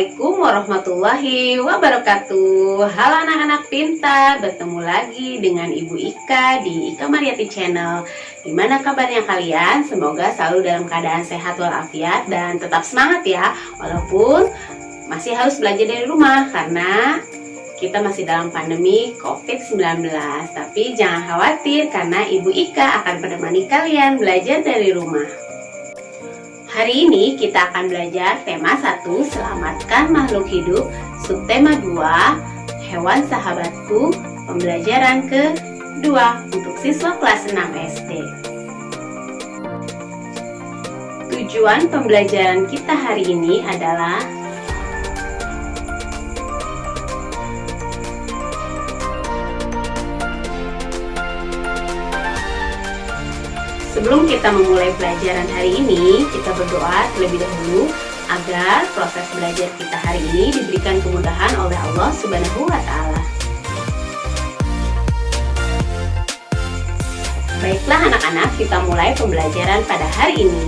Assalamualaikum warahmatullahi wabarakatuh. Halo anak-anak pintar, bertemu lagi dengan Ibu Ika di Ika Mariati Channel. Gimana kabarnya kalian? Semoga selalu dalam keadaan sehat walafiat dan tetap semangat ya. Walaupun masih harus belajar dari rumah karena kita masih dalam pandemi COVID-19. Tapi jangan khawatir karena Ibu Ika akan menemani kalian belajar dari rumah. Hari ini kita akan belajar tema 1, selamatkan makhluk hidup, subtema 2, hewan sahabatku, pembelajaran ke-2 untuk siswa kelas 6 SD. Tujuan pembelajaran kita hari ini adalah sebelum kita memulai pelajaran hari ini, kita berdoa terlebih dahulu agar proses belajar kita hari ini diberikan kemudahan oleh Allah Subhanahu wa Ta'ala. Baiklah anak-anak, kita mulai pembelajaran pada hari ini.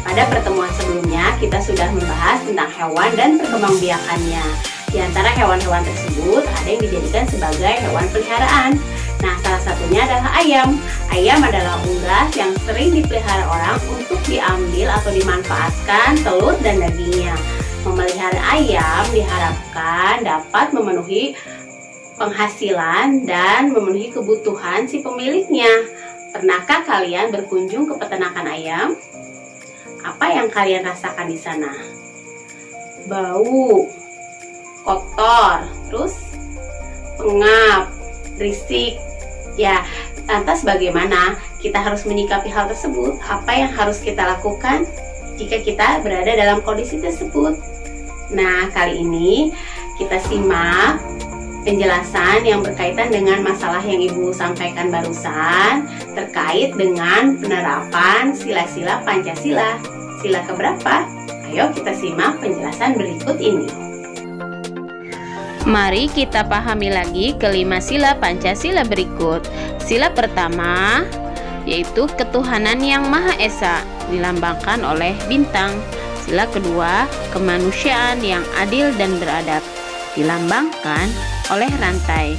Pada pertemuan sebelumnya, kita sudah membahas tentang hewan dan perkembangbiakannya. Di antara hewan-hewan tersebut, ada yang dijadikan sebagai hewan peliharaan. Nah, salah satunya adalah ayam. Ayam adalah unggas yang sering dipelihara orang untuk diambil atau dimanfaatkan telur dan dagingnya. Memelihara ayam diharapkan dapat memenuhi penghasilan dan memenuhi kebutuhan si pemiliknya. Pernahkah kalian berkunjung ke peternakan ayam? Apa yang kalian rasakan di sana? Bau, kotor, terus pengap, berisik. Ya, lantas bagaimana kita harus menyikapi hal tersebut? Apa yang harus kita lakukan jika kita berada dalam kondisi tersebut? Nah, kali ini kita simak penjelasan yang berkaitan dengan masalah yang Ibu sampaikan barusan terkait dengan penerapan sila-sila Pancasila. Sila keberapa? Ayo kita simak penjelasan berikut ini. Mari kita pahami lagi kelima sila Pancasila berikut. Sila pertama yaitu ketuhanan yang Maha Esa, dilambangkan oleh bintang. Sila kedua, kemanusiaan yang adil dan beradab, dilambangkan oleh rantai.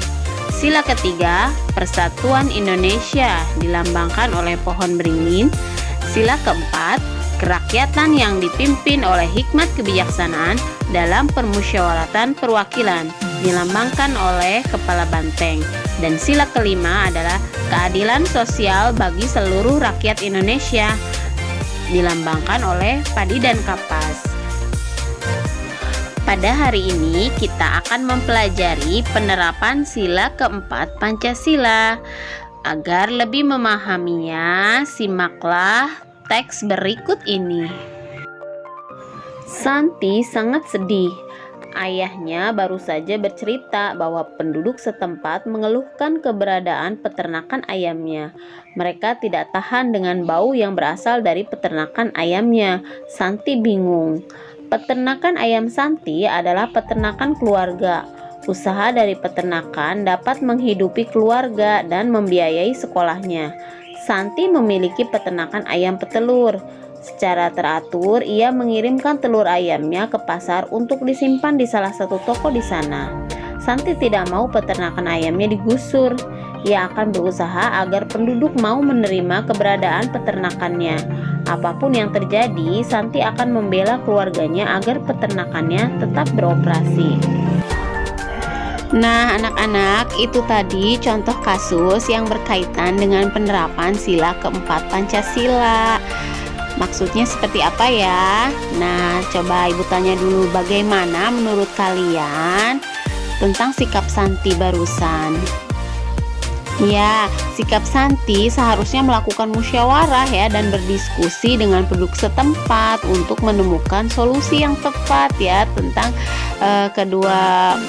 Sila ketiga, persatuan Indonesia, dilambangkan oleh pohon beringin. Sila keempat, kerakyatan yang dipimpin oleh hikmat kebijaksanaan dalam permusyawaratan perwakilan, dilambangkan oleh kepala banteng. Dan sila kelima adalah keadilan sosial bagi seluruh rakyat Indonesia, dilambangkan oleh padi dan kapas. Pada hari ini kita akan mempelajari penerapan sila keempat Pancasila. Agar lebih memahaminya, simaklah teks berikut ini. Santi sangat sedih. Ayahnya baru saja bercerita bahwa penduduk setempat mengeluhkan keberadaan peternakan ayamnya. Mereka tidak tahan dengan bau yang berasal dari peternakan ayamnya. Santi bingung. Peternakan ayam Santi adalah peternakan keluarga. Usaha dari peternakan dapat menghidupi keluarga dan membiayai sekolahnya. Santi memiliki peternakan ayam petelur. Secara teratur, ia mengirimkan telur ayamnya ke pasar untuk disimpan di salah satu toko di sana. Santi tidak mau peternakan ayamnya digusur. Ia akan berusaha agar penduduk mau menerima keberadaan peternakannya. Apapun yang terjadi, Santi akan membela keluarganya agar peternakannya tetap beroperasi. Nah, anak-anak, itu tadi contoh kasus yang berkaitan dengan penerapan sila keempat Pancasila. Maksudnya seperti apa ya? Nah, coba Ibu tanya dulu, bagaimana menurut kalian tentang sikap Santi barusan? Ya, sikap Santi seharusnya melakukan musyawarah ya dan berdiskusi dengan penduduk setempat untuk menemukan solusi yang tepat ya tentang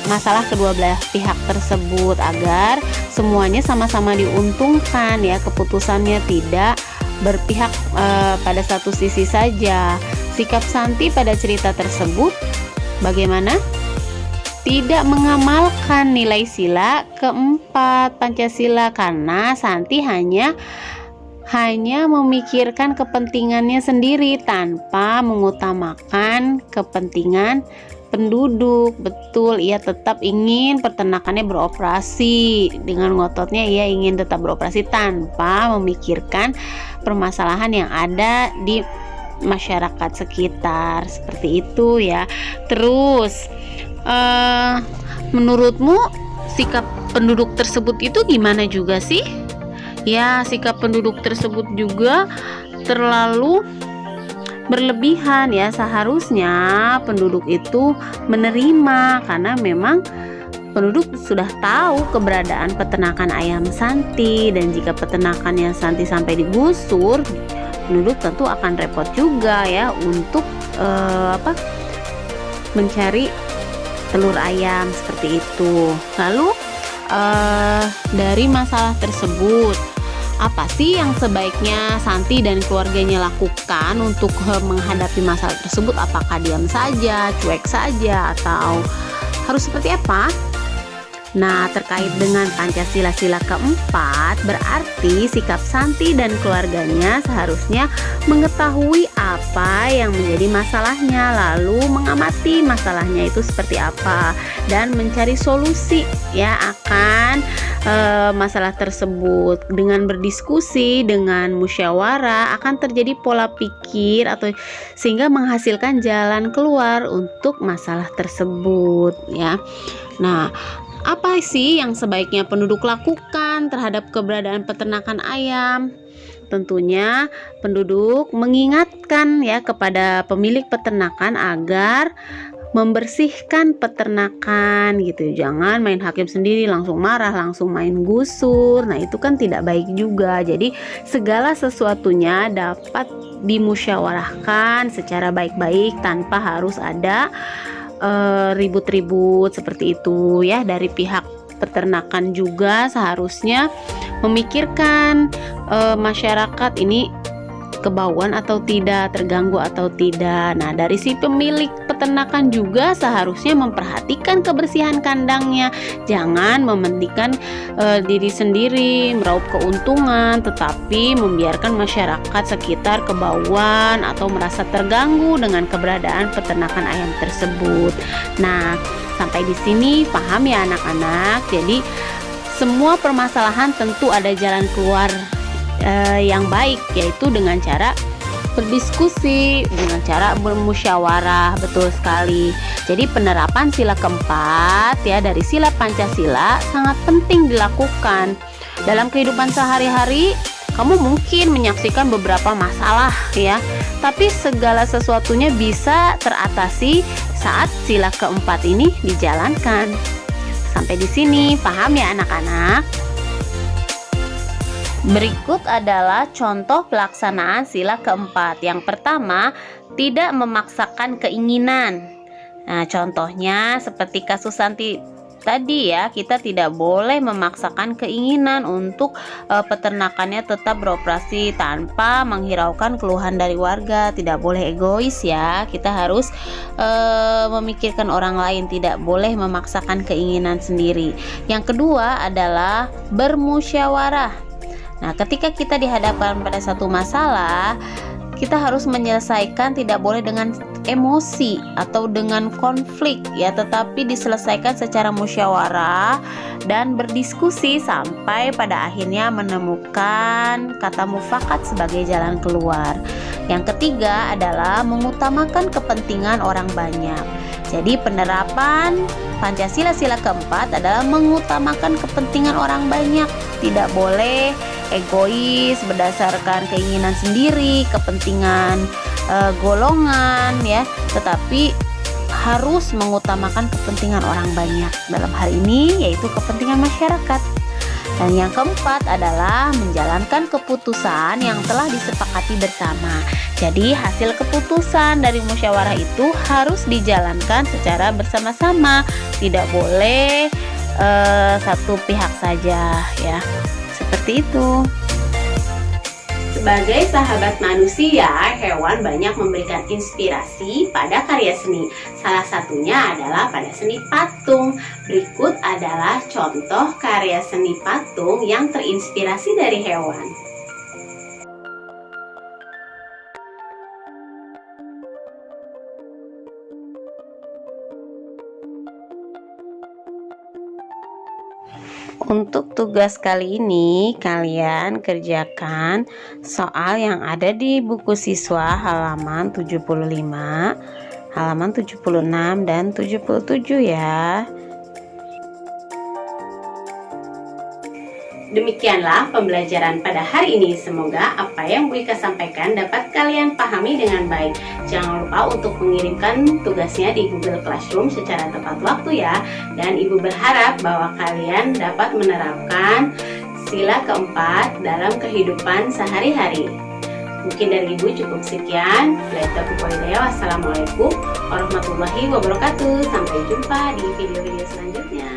masalah kedua belah pihak tersebut agar semuanya sama-sama diuntungkan ya, keputusannya tidak berpihak pada satu sisi saja. Sikap Santi pada cerita tersebut bagaimana? Tidak mengamalkan nilai sila keempat Pancasila karena Santi hanya memikirkan kepentingannya sendiri tanpa mengutamakan kepentingan penduduk. Betul, ia tetap ingin peternakannya beroperasi. Dengan ngototnya ia ingin tetap beroperasi tanpa memikirkan permasalahan yang ada di masyarakat sekitar. Seperti itu ya. Terus menurutmu sikap penduduk tersebut itu gimana juga sih? Ya, sikap penduduk tersebut juga terlalu berlebihan ya. Seharusnya penduduk itu menerima, karena memang penduduk sudah tahu keberadaan peternakan ayam Santi, dan jika peternakannya Santi sampai digusur, penduduk tentu akan repot juga ya untuk mencari telur ayam seperti itu. Lalu dari masalah tersebut, apa sih yang sebaiknya Santi dan keluarganya lakukan untuk menghadapi masalah tersebut? Apakah diam saja, cuek saja, atau harus seperti apa? Nah, terkait dengan Pancasila sila keempat, berarti sikap Santi dan keluarganya seharusnya mengetahui apa yang menjadi masalahnya, lalu mengamati masalahnya itu seperti apa, dan mencari solusi ya akan masalah tersebut. Dengan berdiskusi, dengan musyawarah, akan terjadi pola pikir atau sehingga menghasilkan jalan keluar untuk masalah tersebut ya. Nah, apa sih yang sebaiknya penduduk lakukan terhadap keberadaan peternakan ayam? Tentunya penduduk mengingatkan ya kepada pemilik peternakan agar membersihkan peternakan gitu. Jangan main hakim sendiri, langsung marah, langsung main gusur. Nah, itu kan tidak baik juga. Jadi segala sesuatunya dapat dimusyawarahkan secara baik-baik tanpa harus ada ribut-ribut seperti itu ya. Dari pihak peternakan juga seharusnya memikirkan masyarakat ini kebauan atau tidak, terganggu atau tidak. Nah, dari si pemilik peternakan juga seharusnya memperhatikan kebersihan kandangnya. Jangan mementingkan diri sendiri, meraup keuntungan, tetapi membiarkan masyarakat sekitar kebauan atau merasa terganggu dengan keberadaan peternakan ayam tersebut. Nah, sampai di sini paham ya anak-anak? Jadi semua permasalahan tentu ada jalan keluar yang baik, yaitu dengan cara berdiskusi, dengan cara bermusyawarah. Betul sekali. Jadi penerapan sila keempat ya dari sila Pancasila sangat penting dilakukan. Dalam kehidupan sehari-hari kamu mungkin menyaksikan beberapa masalah ya, tapi segala sesuatunya bisa teratasi saat sila keempat ini dijalankan. Sampai di sini paham ya anak-anak? Berikut adalah contoh pelaksanaan sila keempat. Yang pertama, tidak memaksakan keinginan. Nah, contohnya seperti kasus Santi tadi ya, kita tidak boleh memaksakan keinginan untuk peternakannya tetap beroperasi tanpa menghiraukan keluhan dari warga. Tidak boleh egois ya, kita harus memikirkan orang lain, tidak boleh memaksakan keinginan sendiri. Yang kedua adalah bermusyawarah. Nah, ketika kita dihadapkan pada satu masalah, kita harus menyelesaikan tidak boleh dengan emosi atau dengan konflik ya, tetapi diselesaikan secara musyawarah dan berdiskusi sampai pada akhirnya menemukan kata mufakat sebagai jalan keluar. Yang ketiga adalah mengutamakan kepentingan orang banyak. Jadi penerapan Pancasila sila keempat adalah mengutamakan kepentingan orang banyak. Tidak boleh egois berdasarkan keinginan sendiri, kepentingan golongan ya, tetapi harus mengutamakan kepentingan orang banyak. Dalam hal ini yaitu kepentingan masyarakat. Dan yang keempat adalah menjalankan keputusan yang telah disepakati bersama. Jadi hasil keputusan dari musyawarah itu harus dijalankan secara bersama-sama. Tidak boleh satu pihak saja ya. Seperti itu. Sebagai sahabat manusia, hewan banyak memberikan inspirasi pada karya seni. Salah satunya adalah pada seni patung. Berikut adalah contoh karya seni patung yang terinspirasi dari hewan. Untuk tugas kali ini, kalian kerjakan soal yang ada di buku siswa halaman 75, halaman 76 dan 77 ya. Demikianlah pembelajaran pada hari ini. Semoga apa yang Bu Ika sampaikan dapat kalian pahami dengan baik. Jangan lupa untuk mengirimkan tugasnya di Google Classroom secara tepat waktu ya. Dan Ibu berharap bahwa kalian dapat menerapkan sila keempat dalam kehidupan sehari-hari. Mungkin dari Ibu cukup sekian. Wassalamualaikum warahmatullahi wabarakatuh. Sampai jumpa di video-video selanjutnya.